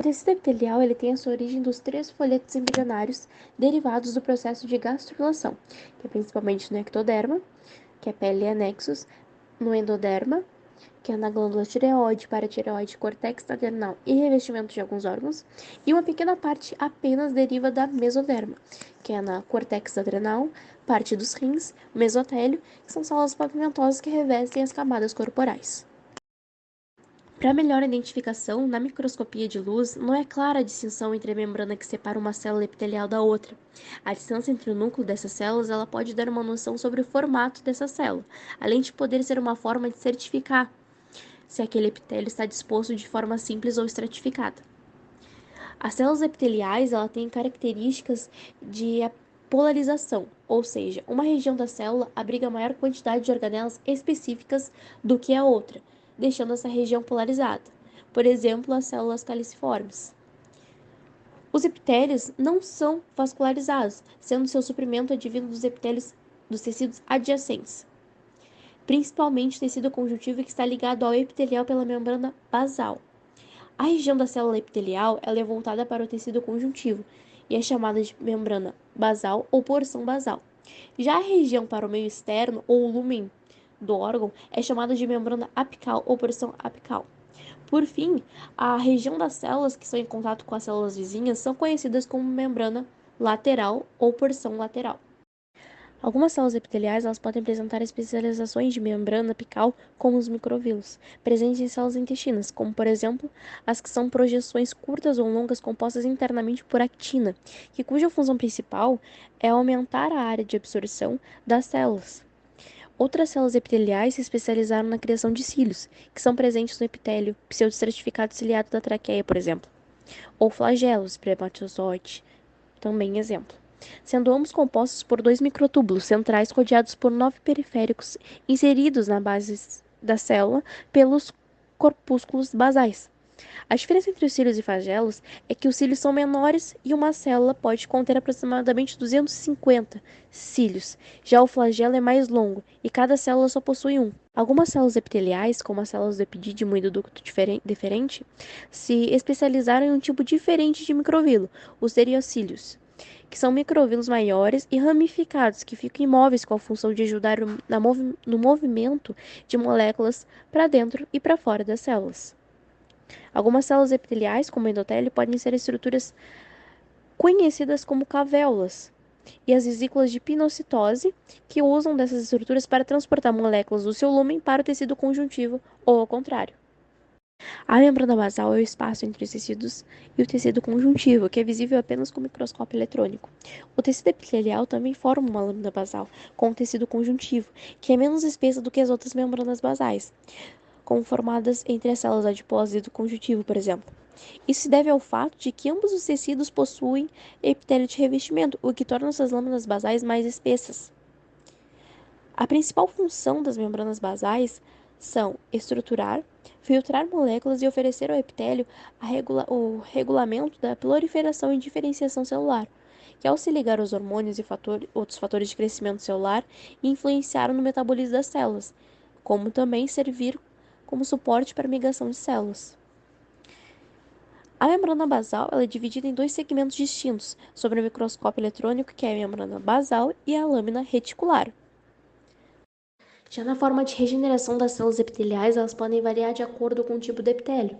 tecido epitelial ele tem a sua origem dos três folhetos embrionários derivados do processo de gastrulação, que é principalmente no ectoderma, que é pele e anexos, no endoderma, que é na glândula tireoide, paratireoide, córtex adrenal e revestimento de alguns órgãos, e uma pequena parte apenas deriva da mesoderma, que é na córtex adrenal, parte dos rins, mesotélio, que são células pavimentosas que revestem as camadas corporais. Para melhor identificação, na microscopia de luz, não é clara a distinção entre a membrana que separa uma célula epitelial da outra. A distância entre o núcleo dessas células ela pode dar uma noção sobre o formato dessa célula, além de poder ser uma forma de certificar se aquele epitélio está disposto de forma simples ou estratificada. As células epiteliais ela têm características de polarização, ou seja, uma região da célula abriga maior quantidade de organelas específicas do que a outra, deixando essa região polarizada. Por exemplo, as células caliciformes. Os epitélios não são vascularizados, sendo seu suprimento advindo dos epitélios dos tecidos adjacentes, principalmente tecido conjuntivo que está ligado ao epitelial pela membrana basal. A região da célula epitelial ela é voltada para o tecido conjuntivo e é chamada de membrana basal ou porção basal. Já a região para o meio externo ou o lumen do órgão é chamada de membrana apical ou porção apical. Por fim, a região das células que estão em contato com as células vizinhas são conhecidas como membrana lateral ou porção lateral. Algumas células epiteliais elas podem apresentar especializações de membrana apical, como os microvílulos, presentes em células intestinas, como por exemplo as que são projeções curtas ou longas compostas internamente por actina, cuja função principal é aumentar a área de absorção das células. Outras células epiteliais se especializaram na criação de cílios, que são presentes no epitélio pseudoestratificado ciliado da traqueia, por exemplo, ou flagelos, espermatozoide, também exemplo, sendo ambos compostos por dois microtúbulos centrais rodeados por 9 periféricos inseridos na base da célula pelos corpúsculos basais. A diferença entre os cílios e flagelos é que os cílios são menores e uma célula pode conter aproximadamente 250 cílios. Já o flagelo é mais longo e cada célula só possui um. Algumas células epiteliais, como as células do epidídimo e do ducto deferente, se especializaram em um tipo diferente de microvilo, os teriocílios, que são microvílulos maiores e ramificados, que ficam imóveis com a função de ajudar no movimento de moléculas para dentro e para fora das células. Algumas células epiteliais, como o endotélio, podem ser estruturas conhecidas como cavéolas, e as vesículas de pinocitose, que usam dessas estruturas para transportar moléculas do seu lúmen para o tecido conjuntivo, ou ao contrário. A membrana basal é o espaço entre os tecidos e o tecido conjuntivo, que é visível apenas com o microscópio eletrônico. O tecido epitelial também forma uma lâmina basal, com o tecido conjuntivo, que é menos espessa do que as outras membranas basais, como formadas entre as células adiposas e do conjuntivo, por exemplo. Isso se deve ao fato de que ambos os tecidos possuem epitélio de revestimento, o que torna essas lâminas basais mais espessas. A principal função das membranas basais são estruturar, filtrar moléculas e oferecer ao epitélio o regulamento da proliferação e diferenciação celular, que ao se ligar aos hormônios e outros fatores de crescimento celular, influenciaram no metabolismo das células, como também servir como suporte para a migração de células. A membrana basal ela é dividida em dois segmentos distintos, sob o microscópio eletrônico, que é a membrana basal e a lâmina reticular. Já na forma de regeneração das células epiteliais, elas podem variar de acordo com o tipo do epitélio.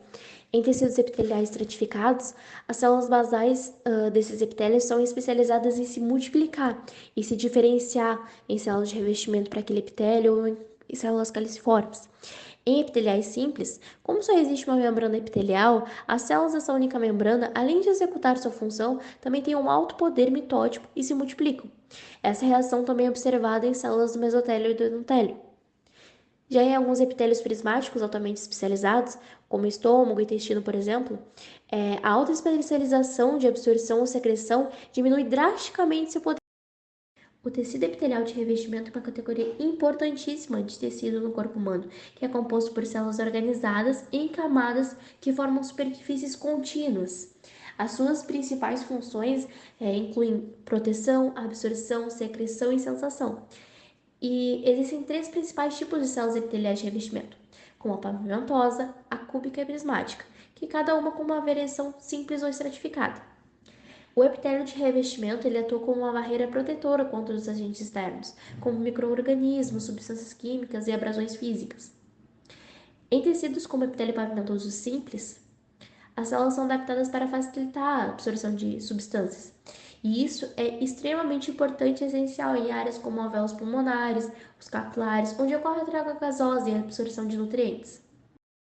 Em tecidos epiteliais estratificados, as células basais desses epitélios são especializadas em se multiplicar e se diferenciar em células de revestimento para aquele epitélio ou em células caliciformes. Em epiteliais simples, como só existe uma membrana epitelial, as células dessa única membrana, além de executar sua função, também têm um alto poder mitótico e se multiplicam. Essa reação também é observada em células do mesotélio e do endotélio. Já em alguns epitélios prismáticos altamente especializados, como estômago e intestino, por exemplo, a alta especialização de absorção ou secreção diminui drasticamente seu poder. O tecido epitelial de revestimento é uma categoria importantíssima de tecido no corpo humano, que é composto por células organizadas em camadas que formam superfícies contínuas. As suas principais funções incluem proteção, absorção, secreção e sensação. E existem três principais tipos de células epiteliais de revestimento, como a pavimentosa, a cúbica e a prismática, que cada uma com uma variação simples ou estratificada. O epitélio de revestimento ele atua como uma barreira protetora contra os agentes externos, como micro-organismos, substâncias químicas e abrasões físicas. Em tecidos como epitélio pavimentoso simples, as células são adaptadas para facilitar a absorção de substâncias. E isso é extremamente importante e essencial em áreas como alvéolos pulmonares, os capilares, onde ocorre a troca gasosa e a absorção de nutrientes.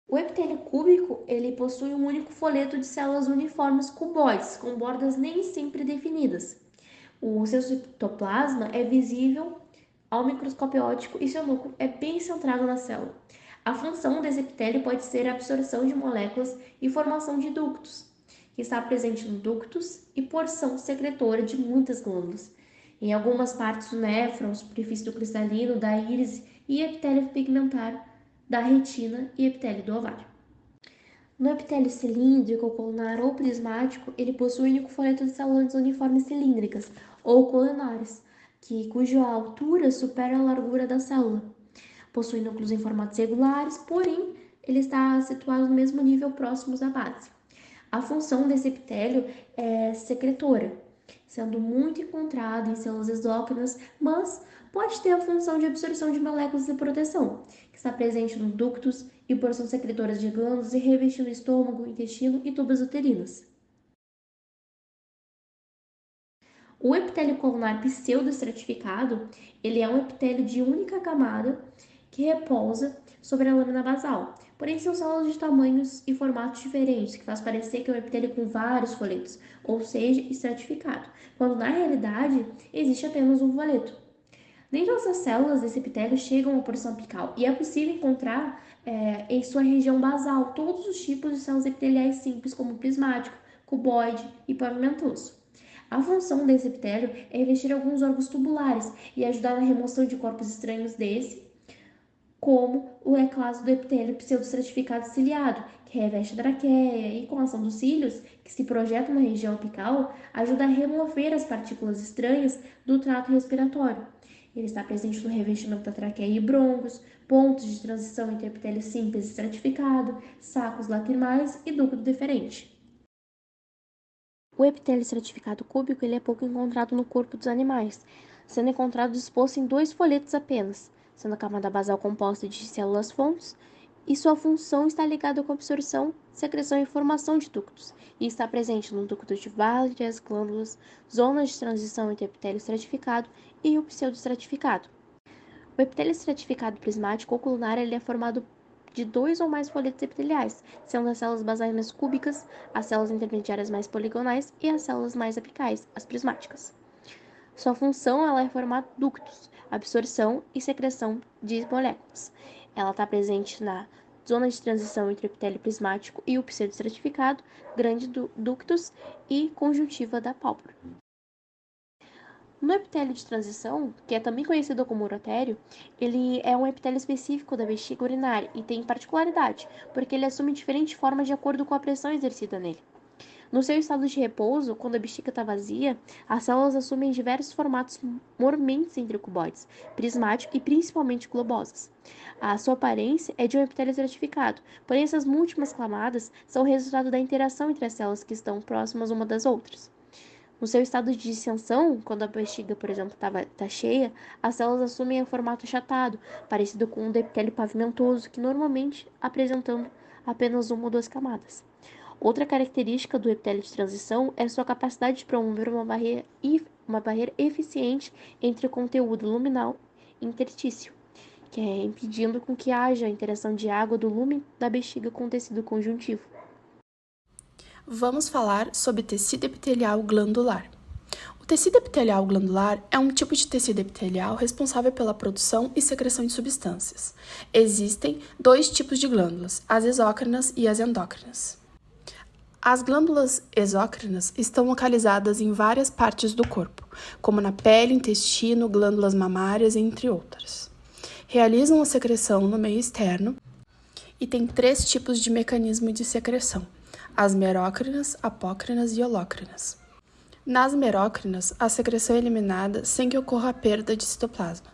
O epitélio cúbico ele possui um único folheto de células uniformes cuboides, com bordas nem sempre definidas. O seu citoplasma é visível ao microscópio óptico e seu núcleo é bem centrado na célula. A função desse epitélio pode ser a absorção de moléculas e formação de ductos, que está presente no ductos e porção secretora de muitas glândulas. Em algumas partes do néfron, superfície do cristalino, da íris e epitélio pigmentar da retina e epitélio do ovário. No epitélio cilíndrico, colunar ou prismático, ele possui o único folheto de células uniformes cilíndricas ou colunares, cuja altura supera a largura da célula. Possui núcleos em formatos regulares, porém, ele está situado no mesmo nível próximos à base. A função desse epitélio é secretora, sendo muito encontrado em células exócrinas, mas pode ter a função de absorção de moléculas de proteção, que está presente nos ductos e porção secretoras de glândulas e revestindo o estômago, intestino e tubas uterinas. O epitélio colunar pseudoestratificado, ele é um epitélio de única camada que repousa sobre a lâmina basal. Porém, são células de tamanhos e formatos diferentes, que faz parecer que é um epitélio com vários folhetos, ou seja, estratificado, quando na realidade existe apenas um folheto. Nem todas as células desse epitélio chegam à porção apical e é possível encontrar em sua região basal todos os tipos de células epiteliais simples, como prismático, cuboide e pavimentoso. A função desse epitélio é revestir alguns órgãos tubulares e ajudar na remoção de corpos estranhos desse, como o eclaso do epitélio pseudoestratificado ciliado, que reveste a traqueia e, com a ação dos cílios, que se projetam na região apical, ajuda a remover as partículas estranhas do trato respiratório. Ele está presente no revestimento da traqueia e brônquios, pontos de transição entre epitélio simples e estratificado, sacos lacrimais e ducto deferente. O epitélio estratificado cúbico ele é pouco encontrado no corpo dos animais, sendo encontrado disposto em 2 folhetos apenas, sendo a camada basal composta de células-fontes, e sua função está ligada com a absorção, secreção e formação de ductos, e está presente no ducto de várias glândulas, zonas de transição entre epitélio estratificado e o pseudoestratificado. O epitélio estratificado prismático ou colunar ele é formado de 2 ou mais folhetos epiteliais, sendo as células basais mais cúbicas, as células intermediárias mais poligonais e as células mais apicais, as prismáticas. Sua função é formar ductos, absorção e secreção de moléculas. Ela está presente na zona de transição entre o epitélio prismático e o pseudoestratificado, grandes ductos e conjuntiva da pálpebra. No epitélio de transição, que é também conhecido como urotério, ele é um epitélio específico da bexiga urinária e tem particularidade, porque ele assume diferentes formas de acordo com a pressão exercida nele. No seu estado de repouso, quando a bexiga está vazia, as células assumem diversos formatos mormentes entre cuboides, prismático e principalmente globosas. A sua aparência é de um epitélio estratificado, porém essas múltiplas camadas são o resultado da interação entre as células que estão próximas uma das outras. No seu estado de distensão, quando a bexiga, por exemplo, está cheia, as células assumem um formato achatado, parecido com um epitélio pavimentoso, que normalmente apresentando apenas uma ou 2 camadas. Outra característica do epitélio de transição é sua capacidade de promover uma barreira eficiente entre o conteúdo luminal e intertício, que é impedindo com que haja a interação de água do lúmen da bexiga com o tecido conjuntivo. Vamos falar sobre tecido epitelial glandular. O tecido epitelial glandular é um tipo de tecido epitelial responsável pela produção e secreção de substâncias. Existem 2 tipos de glândulas, as exócrinas e as endócrinas. As glândulas exócrinas estão localizadas em várias partes do corpo, como na pele, intestino, glândulas mamárias, entre outras. Realizam a secreção no meio externo e têm 3 tipos de mecanismo de secreção: as merócrinas, apócrinas e holócrinas. Nas merócrinas, a secreção é eliminada sem que ocorra a perda de citoplasma.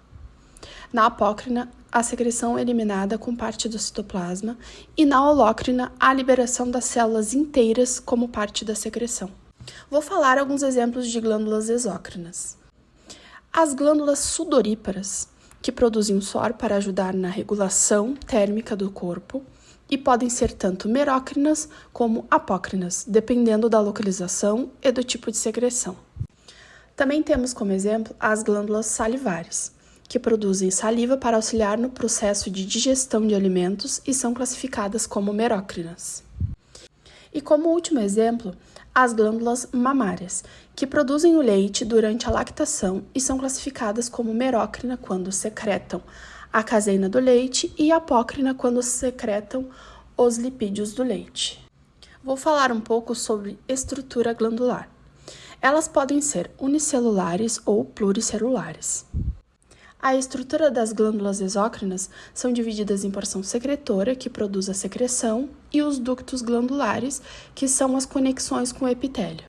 Na apócrina, a secreção é eliminada com parte do citoplasma e na holócrina, a liberação das células inteiras como parte da secreção. Vou falar alguns exemplos de glândulas exócrinas. As glândulas sudoríparas, que produzem suor para ajudar na regulação térmica do corpo, e podem ser tanto merócrinas como apócrinas, dependendo da localização e do tipo de secreção. Também temos como exemplo as glândulas salivares, que produzem saliva para auxiliar no processo de digestão de alimentos e são classificadas como merócrinas. E como último exemplo, as glândulas mamárias, que produzem o leite durante a lactação e são classificadas como merócrina quando secretam a caseína do leite e apócrina quando secretam os lipídios do leite. Vou falar um pouco sobre estrutura glandular. Elas podem ser unicelulares ou pluricelulares. A estrutura das glândulas exócrinas são divididas em porção secretora, que produz a secreção, e os ductos glandulares, que são as conexões com o epitélio.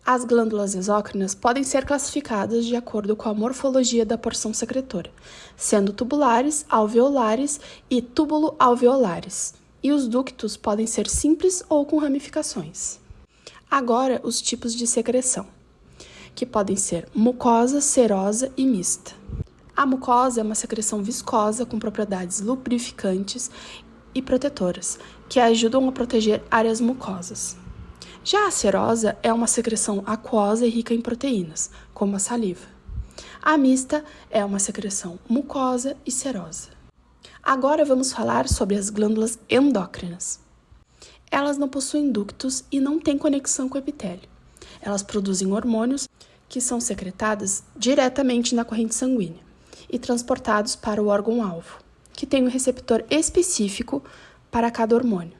As glândulas exócrinas podem ser classificadas de acordo com a morfologia da porção secretora, sendo tubulares, alveolares e túbulo-alveolares, e os ductos podem ser simples ou com ramificações. Agora, os tipos de secreção, que podem ser mucosa, serosa e mista. A mucosa é uma secreção viscosa com propriedades lubrificantes e protetoras, que ajudam a proteger áreas mucosas. Já a serosa é uma secreção aquosa e rica em proteínas, como a saliva. A mista é uma secreção mucosa e serosa. Agora vamos falar sobre as glândulas endócrinas. Elas não possuem ductos e não têm conexão com o epitélio. Elas produzem hormônios que são secretados diretamente na corrente sanguínea e transportados para o órgão-alvo, que tem um receptor específico para cada hormônio.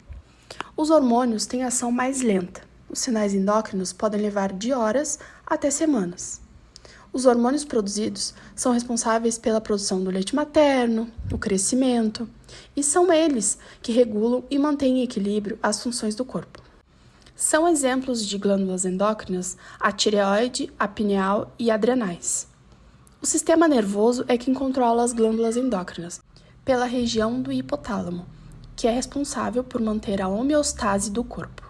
Os hormônios têm ação mais lenta. Os sinais endócrinos podem levar de horas até semanas. Os hormônios produzidos são responsáveis pela produção do leite materno, o crescimento, e são eles que regulam e mantêm em equilíbrio as funções do corpo. São exemplos de glândulas endócrinas a tireoide, a pineal e adrenais. O sistema nervoso é quem controla as glândulas endócrinas, pela região do hipotálamo, que é responsável por manter a homeostase do corpo.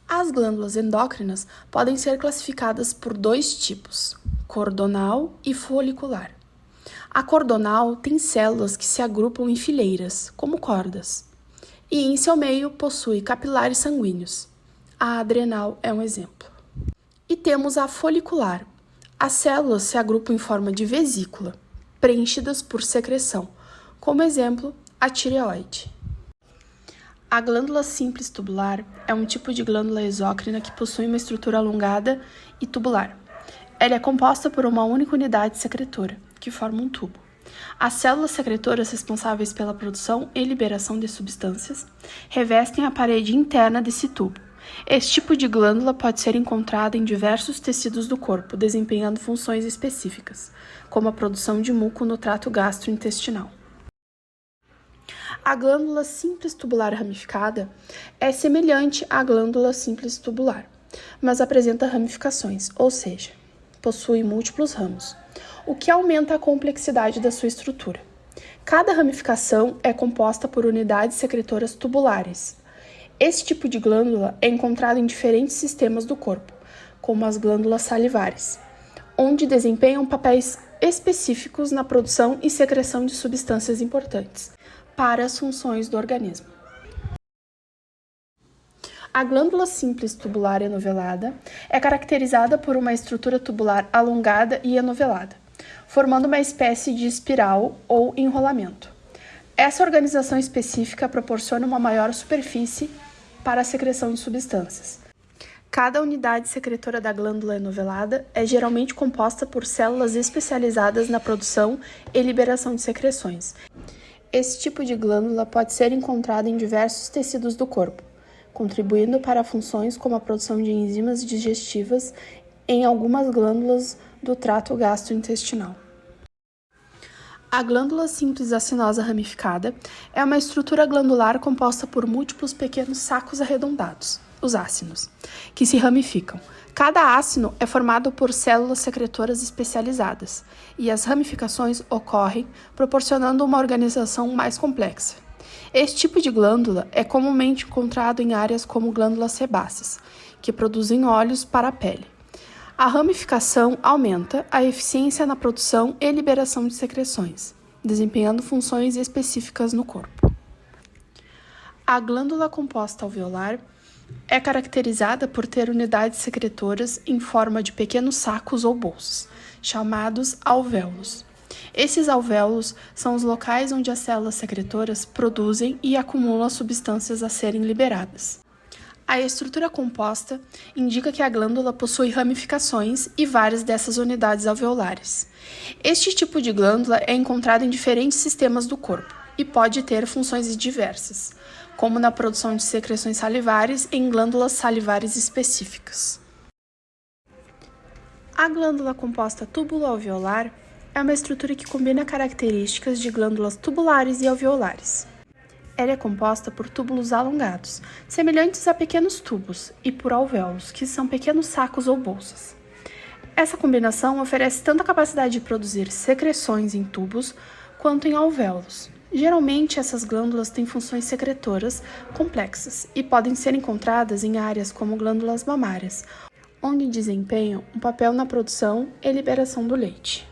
As glândulas endócrinas podem ser classificadas por dois tipos, cordonal e folicular. A cordonal tem células que se agrupam em fileiras, como cordas, e em seu meio possui capilares sanguíneos. A adrenal é um exemplo. E temos a folicular. As células se agrupam em forma de vesícula, preenchidas por secreção, como exemplo, a tireoide. A glândula simples tubular é um tipo de glândula exócrina que possui uma estrutura alongada e tubular. Ela é composta por uma única unidade secretora, que forma um tubo. As células secretoras responsáveis pela produção e liberação de substâncias revestem a parede interna desse tubo. Esse tipo de glândula pode ser encontrada em diversos tecidos do corpo, desempenhando funções específicas, como a produção de muco no trato gastrointestinal. A glândula simples tubular ramificada é semelhante à glândula simples tubular, mas apresenta ramificações, ou seja, possui múltiplos ramos, o que aumenta a complexidade da sua estrutura. Cada ramificação é composta por unidades secretoras tubulares. Esse tipo de glândula é encontrado em diferentes sistemas do corpo, como as glândulas salivares, onde desempenham papéis específicos na produção e secreção de substâncias importantes para as funções do organismo. A glândula simples tubular enovelada é caracterizada por uma estrutura tubular alongada e enovelada, formando uma espécie de espiral ou enrolamento. Essa organização específica proporciona uma maior superfície para a secreção de substâncias. Cada unidade secretora da glândula enovelada é geralmente composta por células especializadas na produção e liberação de secreções. Esse tipo de glândula pode ser encontrado em diversos tecidos do corpo, contribuindo para funções como a produção de enzimas digestivas em algumas glândulas do trato gastrointestinal. A glândula simples acinosa ramificada é uma estrutura glandular composta por múltiplos pequenos sacos arredondados. corpos ácinos, que se ramificam. Cada ácino é formado por células secretoras especializadas, e as ramificações ocorrem proporcionando uma organização mais complexa. Este tipo de glândula é comumente encontrado em áreas como glândulas sebáceas, que produzem óleos para a pele. A ramificação aumenta a eficiência na produção e liberação de secreções, desempenhando funções específicas no corpo. A glândula composta alveolar é caracterizada por ter unidades secretoras em forma de pequenos sacos ou bolsas, chamados alvéolos. Esses alvéolos são os locais onde as células secretoras produzem e acumulam as substâncias a serem liberadas. A estrutura composta indica que a glândula possui ramificações e várias dessas unidades alveolares. Este tipo de glândula é encontrado em diferentes sistemas do corpo e pode ter funções diversas, como na produção de secreções salivares em glândulas salivares específicas. A glândula composta túbulo-alveolar é uma estrutura que combina características de glândulas tubulares e alveolares. Ela é composta por túbulos alongados, semelhantes a pequenos tubos, e por alvéolos, que são pequenos sacos ou bolsas. Essa combinação oferece tanto a capacidade de produzir secreções em tubos quanto em alvéolos. Geralmente, essas glândulas têm funções secretoras complexas e podem ser encontradas em áreas como glândulas mamárias, onde desempenham um papel na produção e liberação do leite.